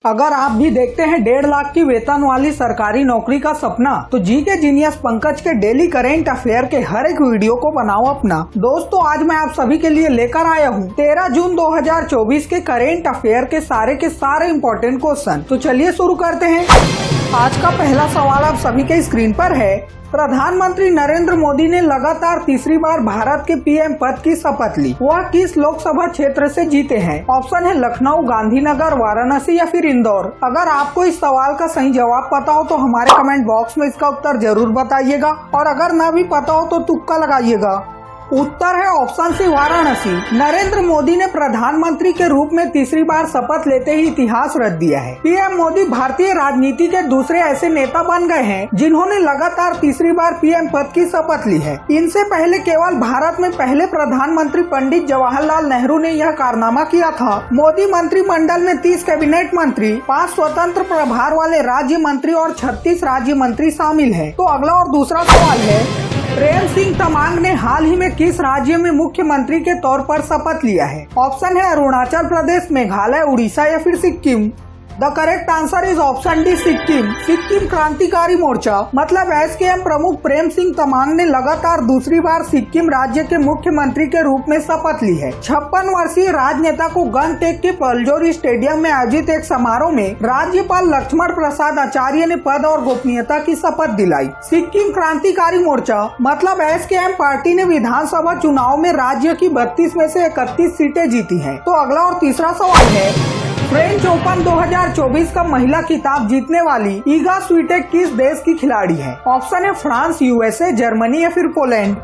अगर आप भी देखते हैं 1.5 लाख की वेतन वाली सरकारी नौकरी का सपना, तो जी के जीनियस पंकज के डेली करेंट अफेयर के हर एक वीडियो को बनाओ अपना। दोस्तों, आज मैं आप सभी के लिए लेकर आया हूँ 13 जून 2024 के करेंट अफेयर के सारे इम्पोर्टेंट क्वेश्चन। तो चलिए शुरू करते हैं। आज का पहला सवाल आप सभी के स्क्रीन पर है। प्रधानमंत्री नरेंद्र मोदी ने लगातार तीसरी बार भारत के पीएम पद की शपथ ली। वह किस लोकसभा क्षेत्र से जीते हैं? ऑप्शन है लखनऊ, गांधीनगर, वाराणसी या फिर इंदौर। अगर आपको इस सवाल का सही जवाब पता हो तो हमारे कमेंट बॉक्स में इसका उत्तर जरूर बताइएगा, और अगर ना भी पता हो तो तुक्का लगाइएगा। उत्तर है ऑप्शन सी, वाराणसी। नरेंद्र मोदी ने प्रधानमंत्री के रूप में तीसरी बार शपथ लेते ही इतिहास रच दिया है। पीएम मोदी भारतीय राजनीति के दूसरे ऐसे नेता बन गए हैं जिन्होंने लगातार तीसरी बार पीएम पद की शपथ ली है। इनसे पहले केवल भारत में पहले प्रधानमंत्री पंडित जवाहरलाल नेहरू ने यह कारनामा किया था। मोदी मंत्रिमंडल में 30 कैबिनेट मंत्री, 5 स्वतंत्र प्रभार वाले राज्य मंत्री और 36 राज्य मंत्री शामिल है। तो अगला और दूसरा सवाल है, प्रेम सिंह तमांग ने हाल ही में किस राज्य में मुख्यमंत्री के तौर पर शपथ लिया है? ऑप्शन है अरुणाचल प्रदेश, मेघालय, उड़ीसा या फिर Sikkim. The correct answer is option D, Sikkim. Sikkim क्रांतिकारी मोर्चा मतलब एसकेएम प्रमुख प्रेम सिंह तमांग ने लगातार दूसरी बार सिक्किम राज्य के मुख्यमंत्री के रूप में शपथ ली है। 56 वर्षीय राजनेता को गंगटेक के पलजोर स्टेडियम में आयोजित एक समारोह में राज्यपाल लक्ष्मण प्रसाद आचार्य ने पद और गोपनीयता की शपथ दिलाई। सिक्किम क्रांतिकारी मोर्चा मतलब एसकेएम पार्टी ने विधानसभा चुनाव में राज्य की 32 में से 31 सीटें जीती है। तो अगला और तीसरा सवाल है, फ्रेंच ओपन 2024 का महिला खिताब जीतने वाली ईगा स्वीटेक किस देश की खिलाड़ी है? ऑप्शन है फ्रांस, यूएसए, जर्मनी या फिर Poland.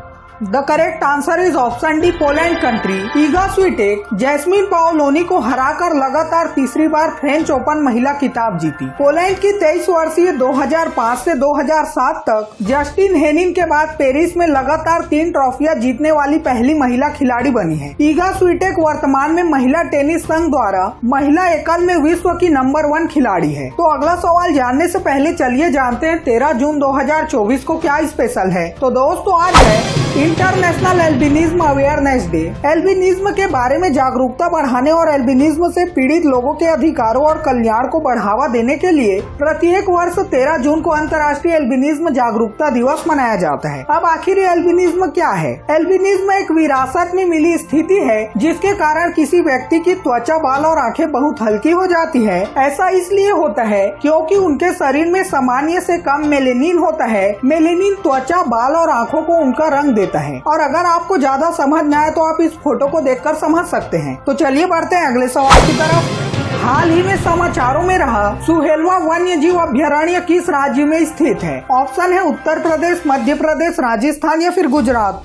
The correct answer is option D, Poland country. Iga Swiatek Jasmine Paolini को हराकर लगातार तीसरी बार फ्रेंच ओपन महिला खिताब जीती। पोलैंड की 23 वर्षीय 2005 से 2007 तक जस्टिन हेनिन के बाद पेरिस में लगातार 3 ट्रॉफियां जीतने वाली पहली महिला खिलाड़ी बनी है। ईगा स्वीटेक वर्तमान में महिला टेनिस संघ द्वारा महिला एकल में विश्व की नंबर 1 खिलाड़ी है। तो अगला सवाल जानने से पहले चलिए जानते हैं 13 जून 2024 को क्या स्पेशल है। तो दोस्तों, आज है international albinism awareness day. Albinism के बारे में जागरूकता बढ़ाने और एल्बिनिज्म से पीड़ित लोगों के अधिकारों और कल्याण को बढ़ावा देने के लिए प्रत्येक वर्ष 13 जून को अंतर्राष्ट्रीय एल्बिनिज्म जागरूकता दिवस मनाया जाता है। अब आखिर एल्बिनिज्म क्या है? एल्बिनिज्म एक विरासत में मिली स्थिति है जिसके कारण किसी व्यक्ति की त्वचा, बाल और आंखें बहुत हल्की हो जाती है। ऐसा इसलिए होता है क्योंकि उनके शरीर में सामान्य से कम मेलेनिन होता है। मेलेनिन त्वचा, बाल और आंखों को उनका रंग देता है। और अगर आपको ज्यादा समझ न आए तो आप इस फोटो को देखकर समझ सकते हैं। तो चलिए बढ़ते हैं अगले सवाल की तरफ। हाल ही में समाचारों में रहा सुहेलवा वन्य जीव अभ्यारण्य किस राज्य में स्थित है? ऑप्शन है उत्तर प्रदेश, मध्य प्रदेश, राजस्थान या फिर गुजरात।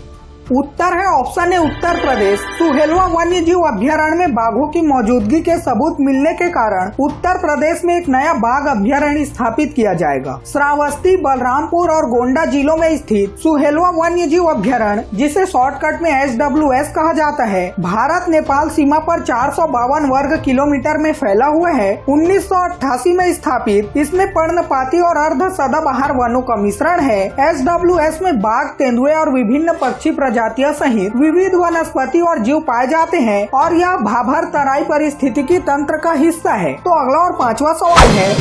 उत्तर है ऑप्शन है उत्तर प्रदेश। सुहेलवा वन्य जीव अभ्यारण्य में बाघों की मौजूदगी के सबूत मिलने के कारण उत्तर प्रदेश में एक नया बाघ अभ्यारण्य स्थापित किया जाएगा। श्रावस्ती, बलरामपुर और गोंडा जिलों में स्थित सुहेलवा वन्य जीव अभ्यारण्य, जिसे शॉर्टकट में SWS कहा जाता है, भारत नेपाल सीमा पर 452 वर्ग किलोमीटर में फैला हुआ है। 1988 में स्थापित इसमें पर्णपाती और अर्ध सदाबहार वनों का मिश्रण है। SWS में बाघ, तेंदुए और विभिन्न पक्षी प्रजातियां सहित विविध वनस्पति और जीव पाए जाते हैं, और यह भाभर तराई पारिस्थितिकी तंत्र का हिस्सा है। तो अगला और 5वां सवाल है,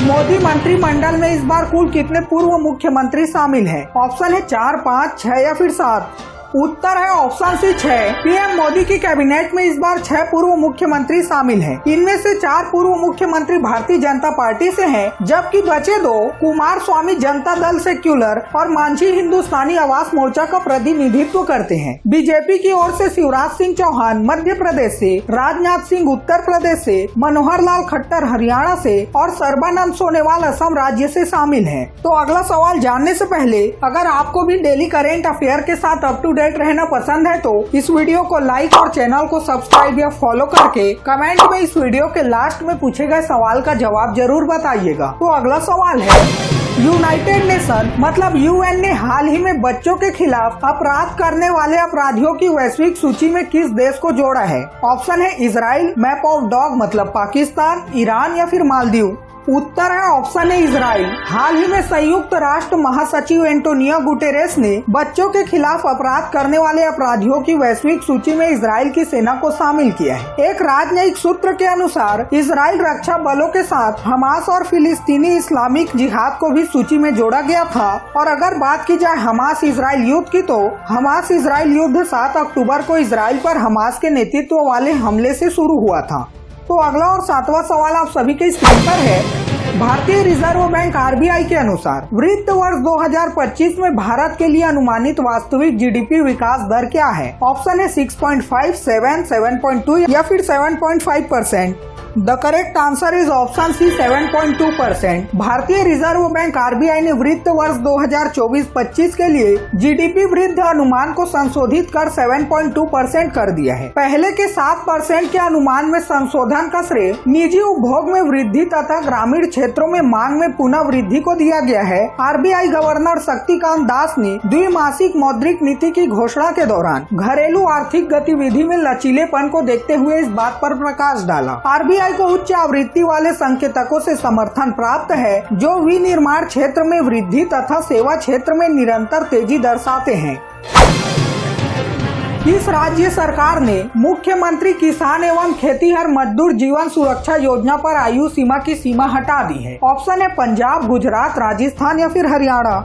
मोदी मंत्रिमंडल में इस बार कुल कितने पूर्व मुख्यमंत्री शामिल हैं? ऑप्शन है 4, 5, 6 या फिर 7। उत्तर है ऑप्शन सी, 6। पीएम मोदी की कैबिनेट में इस बार 6 पूर्व मुख्यमंत्री शामिल हैं। इनमें से 4 पूर्व मुख्यमंत्री भारतीय जनता पार्टी से हैं, जबकि बचे 2 कुमार स्वामी जनता दल सेक्युलर और मांझी हिंदुस्तानी आवास मोर्चा का प्रतिनिधित्व करते हैं। बीजेपी की ओर से शिवराज सिंह चौहान मध्य प्रदेश से, राजनाथ सिंह उत्तर प्रदेश से, मनोहर लाल खट्टर हरियाणा से और सर्बानंद सोनोवाल असम राज्य से शामिल हैं। तो अगला सवाल जानने से पहले अगर आपको भी डेली करेंट अफेयर के साथ अप टू रहना पसंद है तो इस वीडियो को लाइक और चैनल को सब्सक्राइब या फॉलो करके कमेंट में इस वीडियो के लास्ट में पूछे गए सवाल का जवाब जरूर बताइएगा। तो अगला सवाल है, यूनाइटेड नेशन मतलब UN ने हाल ही में बच्चों के खिलाफ अपराध करने वाले अपराधियों की वैश्विक सूची में किस देश को जोड़ा है? ऑप्शन है इजराइल, मैप ऑफ डॉग मतलब पाकिस्तान, ईरान या फिर मालदीव। उत्तर है ऑप्शन ए इजराइल। हाल ही में संयुक्त राष्ट्र महासचिव एंटोनियो गुटेरेस ने बच्चों के खिलाफ अपराध करने वाले अपराधियों की वैश्विक सूची में इजराइल की सेना को शामिल किया है। एक राजनयिक सूत्र के अनुसार इजराइल रक्षा बलों के साथ हमास और फिलिस्तीनी इस्लामिक जिहाद को भी सूची में जोड़ा गया था। और अगर बात की जाए हमास इजराइल युद्ध की, तो हमास इजराइल युद्ध 7 अक्टूबर को इजराइल पर हमास के नेतृत्व वाले हमले से शुरू हुआ था। तो अगला और 7वां सवाल आप सभी के स्क्रीन पर है। भारतीय रिजर्व बैंक आरबीआई के अनुसार वित्त वर्ष 2025 में भारत के लिए अनुमानित वास्तविक जीडीपी विकास दर क्या है? ऑप्शन है 6.5, 7, 7.2 या फिर 7.5%। The correct answer is option C 7.2%। भारतीय रिजर्व बैंक आरबीआई ने वित्त वर्ष 2024-25 के लिए जीडीपी वृद्धि अनुमान को संशोधित कर 7.2% कर दिया है। पहले के 7% के अनुमान में संशोधन का श्रेय निजी उपभोग में वृद्धि तथा ग्रामीण क्षेत्रों में मांग में पुनः वृद्धि को दिया गया है। आरबीआई गवर्नर शक्तिकांत दास ने द्विमासिक मौद्रिक नीति की घोषणा के दौरान घरेलू आर्थिक गतिविधि में लचीलेपन को देखते हुए इस बात पर प्रकाश डाला। आरबीआई को उच्च आवृत्ति वाले संकेतकों से समर्थन प्राप्त है जो विनिर्माण क्षेत्र में वृद्धि तथा सेवा क्षेत्र में निरंतर तेजी दर्शाते हैं। इस राज्य सरकार ने मुख्यमंत्री किसान एवं खेतीहर मजदूर जीवन सुरक्षा योजना पर आयु सीमा की सीमा हटा दी है। ऑप्शन है पंजाब, गुजरात, राजस्थान या फिर हरियाणा।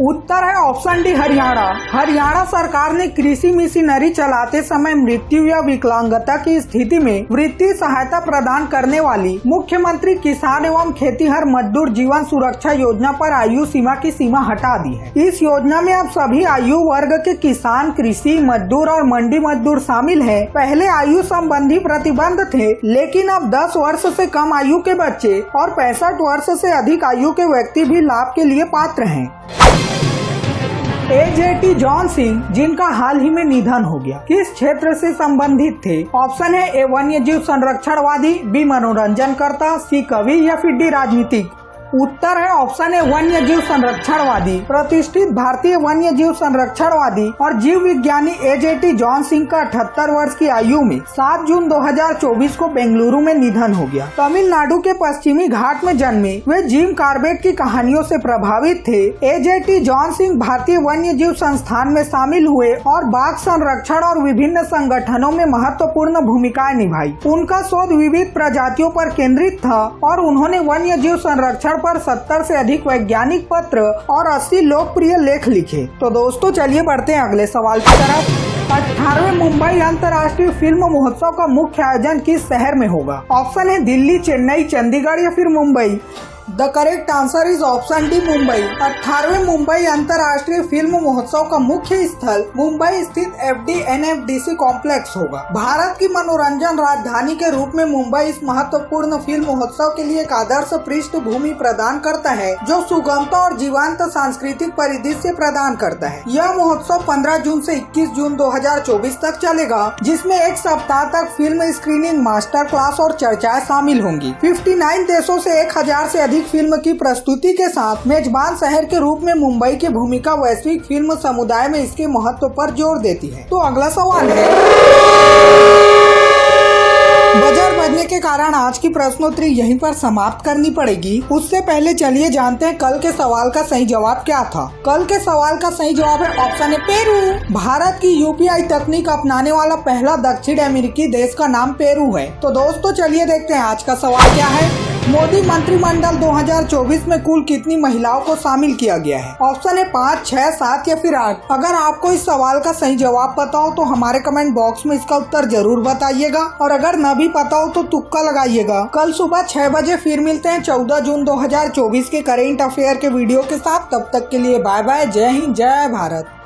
उत्तर है ऑप्शन डी हरियाणा। हरियाणा सरकार ने कृषि मशीनरी चलाते समय मृत्यु या विकलांगता की स्थिति में वित्तीय सहायता प्रदान करने वाली मुख्यमंत्री किसान एवं खेतीहर मजदूर जीवन सुरक्षा योजना पर आयु सीमा की सीमा हटा दी है। इस योजना में अब सभी आयु वर्ग के किसान, कृषि मजदूर और मंडी मजदूर शामिल हैं। पहले आयु संबंधी प्रतिबंध थे, लेकिन अब 10 वर्ष से कम आयु के बच्चे और 65 वर्ष से अधिक आयु के व्यक्ति भी लाभ के लिए पात्र हैं। एजेटी जॉन सिंह, जिनका हाल ही में निधन हो गया, किस क्षेत्र से संबंधित थे? ऑप्शन है ए वन्य जीव संरक्षणवादी, बी मनोरंजनकर्ता, सी कवि या फिर डी राजनीतिक। उत्तर है ऑप्शन है वन्य जीव संरक्षणवादी। प्रतिष्ठित भारतीय वन्य जीव संरक्षणवादी और जीव विज्ञानी एजेटी जॉन सिंह का 78 वर्ष की आयु में 7 जून 2024 को बेंगलुरु में निधन हो गया। तमिलनाडु के पश्चिमी घाट में जन्मे वे जिम कॉर्बेट की कहानियों से प्रभावित थे। एजेटी जॉन सिंह भारतीय वन्य जीव संस्थान में शामिल हुए और बाघ संरक्षण और विभिन्न संगठनों में महत्वपूर्ण भूमिकाएं निभाई। उनका शोध विविध प्रजातियों पर केंद्रित था और उन्होंने वन्य जीव संरक्षण पर 70 से अधिक वैज्ञानिक पत्र और 80 लोकप्रिय लेख लिखे। तो दोस्तों चलिए बढ़ते हैं अगले सवाल की तरफ। 18वें मुंबई अंतर्राष्ट्रीय फिल्म महोत्सव का मुख्य आयोजन किस शहर में होगा? ऑप्शन है दिल्ली, चेन्नई, चंडीगढ़ या फिर Mumbai. The correct answer is option D Mumbai. 18वें मुंबई अंतर्राष्ट्रीय फिल्म महोत्सव का मुख्य स्थल मुंबई स्थित FDNFDC कॉम्प्लेक्स होगा। भारत की मनोरंजन राजधानी के रूप में मुंबई इस महत्वपूर्ण फिल्म महोत्सव के लिए एक आदर्श पृष्ठभूमि प्रदान करता है जो सुगमता और जीवंत सांस्कृतिक परिदृश्य प्रदान करता है। यह महोत्सव 15 जून से 21 जून 2024 तक चलेगा, जिसमें एक सप्ताह तक फिल्म स्क्रीनिंग, मास्टर क्लास और चर्चाएं शामिल होंगी। 59 देशों से 1000 से अधिक फिल्म की प्रस्तुति के साथ मेजबान शहर के रूप में मुंबई की भूमिका वैश्विक फिल्म समुदाय में इसके महत्व पर जोर देती है। तो अगला सवाल है, बजर बजने के कारण आज की प्रश्नोत्तरी यहीं पर समाप्त करनी पड़ेगी। उससे पहले चलिए जानते हैं कल के सवाल का सही जवाब क्या था। कल के सवाल का सही जवाब है ऑप्शन ए पेरू। भारत की यूपीआई तकनीक अपनाने वाला पहला दक्षिण अमेरिकी देश का नाम पेरू है। तो दोस्तों चलिए देखते हैं आज का सवाल क्या है। मोदी मंत्रिमंडल 2024 में कुल कितनी महिलाओं को शामिल किया गया है? ऑप्शन है 5, 6, 7 या फिर 8। अगर आपको इस सवाल का सही जवाब पता हो तो हमारे कमेंट बॉक्स में इसका उत्तर जरूर बताइएगा, और अगर न भी पता हो तो तुक्का लगाइएगा। कल सुबह 6 बजे फिर मिलते हैं 14 जून 2024 के करेंट अफेयर के वीडियो के साथ। तब तक के लिए बाय बाय, जय हिंद, जय भारत।